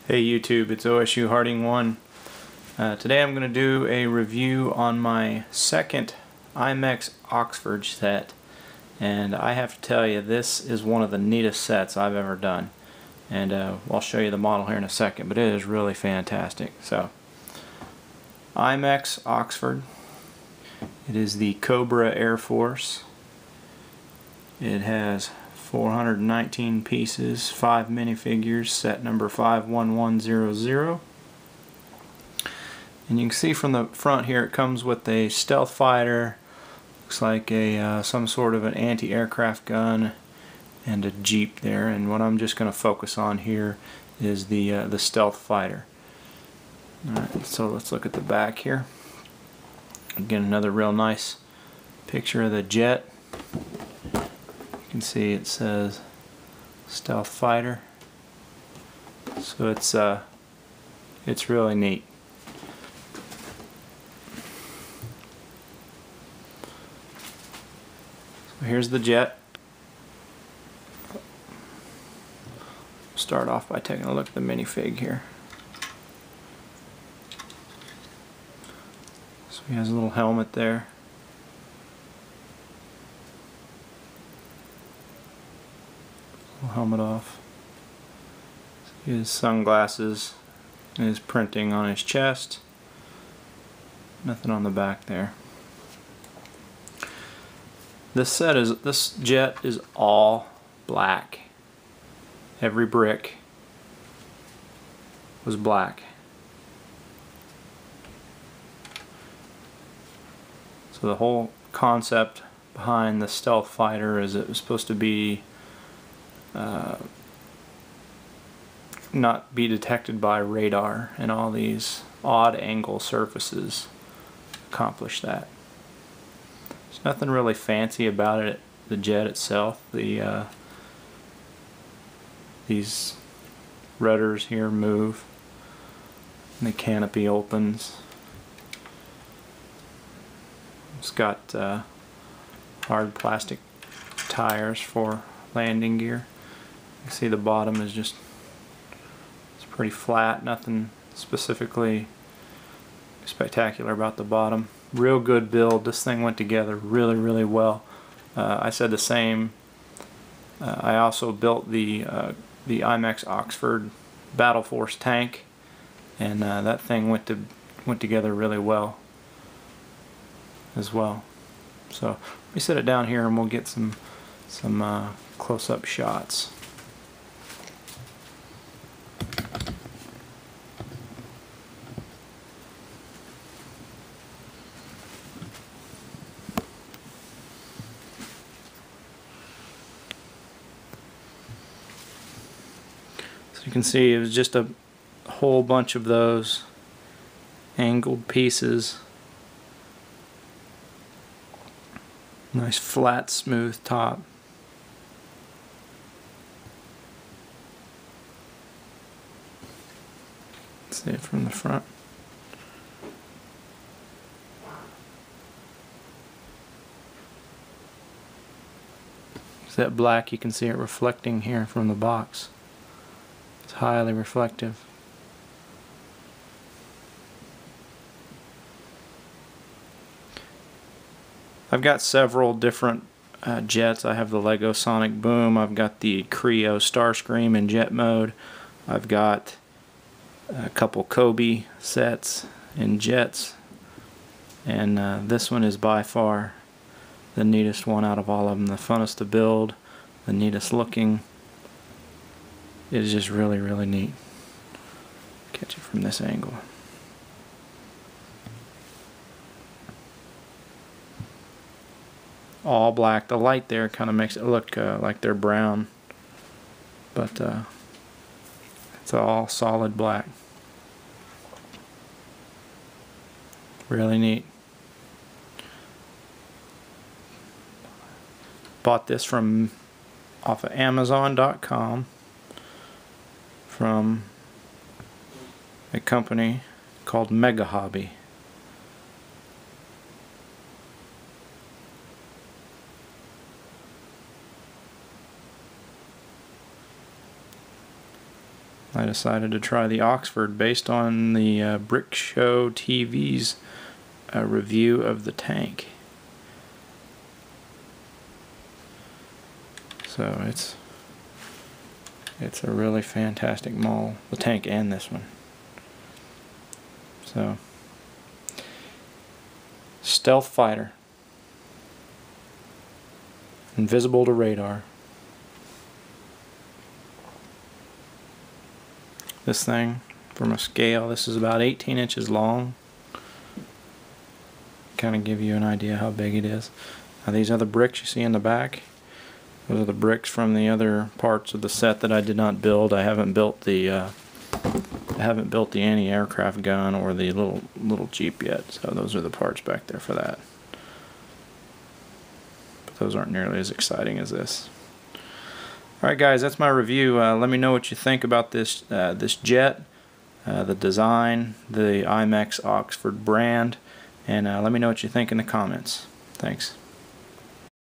Hey YouTube, it's OSU Harding 1. Today I'm going to do a review on my second Imex Oxford set, and I have to tell you, this is one of the neatest sets I've ever done. And I'll show you the model here in a second, but it is really fantastic. So, Imex Oxford. It is the Cobra Air Force. It has 419 pieces, 5 minifigures, set number 51100. And you can see from the front here it comes with a stealth fighter, looks like a some sort of an anti-aircraft gun, and a jeep there. And what I'm just going to focus on here is the stealth fighter. Alright, so let's look at the back here. Again, another real nice picture of the jet. You can see it says stealth fighter, so it's really neat. So here's the jet. Start off by taking a look at the minifig here. So he has a little helmet there. Helmet off. His sunglasses and his printing on his chest. Nothing on the back there. This jet is all black. Every brick was black. So the whole concept behind the stealth fighter is it was supposed to be not be detected by radar, and all these odd angle surfaces accomplish that. There's nothing really fancy about it, the jet itself. These rudders here move, and the canopy opens. It's got hard plastic tires for landing gear. You see the bottom is just, it's pretty flat, nothing specifically spectacular about the bottom. Real good build. This thing went together really well. I said the same. I also built the Imex Oxford Battle Force tank, and that thing went together really well as well. So let me set it down here and we'll get some close-up shots. So you can see it was just a whole bunch of those angled pieces. Nice flat, smooth top. See it from the front. It's that black, you can see it reflecting here from the box. It's highly reflective. I've got several different jets. I have the Lego Sonic Boom, I've got the Creo Starscream in jet mode, I've got a couple Cobi sets in jets, and this one is by far the neatest one out of all of them. The funnest to build, the neatest looking. It is just really neat. Catch it from this angle. All black. The light there kind of makes it look like they're brown, but it's all solid black. Really neat. Bought this from off of Amazon.com from a company called Mega Hobby. I decided to try the Oxford based on the Brick Show TV's review of the tank. So it's a really fantastic model, the tank and this one. So, stealth fighter, invisible to radar. This thing, from a scale, this is about 18 inches long. Kind of give you an idea how big it is. Now these other bricks you see in the back, those are the bricks from the other parts of the set that I did not build. I haven't built the anti-aircraft gun or the little Jeep yet, so those are the parts back there for that. But those aren't nearly as exciting as this. Alright guys, that's my review. Let me know what you think about this jet, the design, the Imex Oxford brand, and let me know what you think in the comments. Thanks.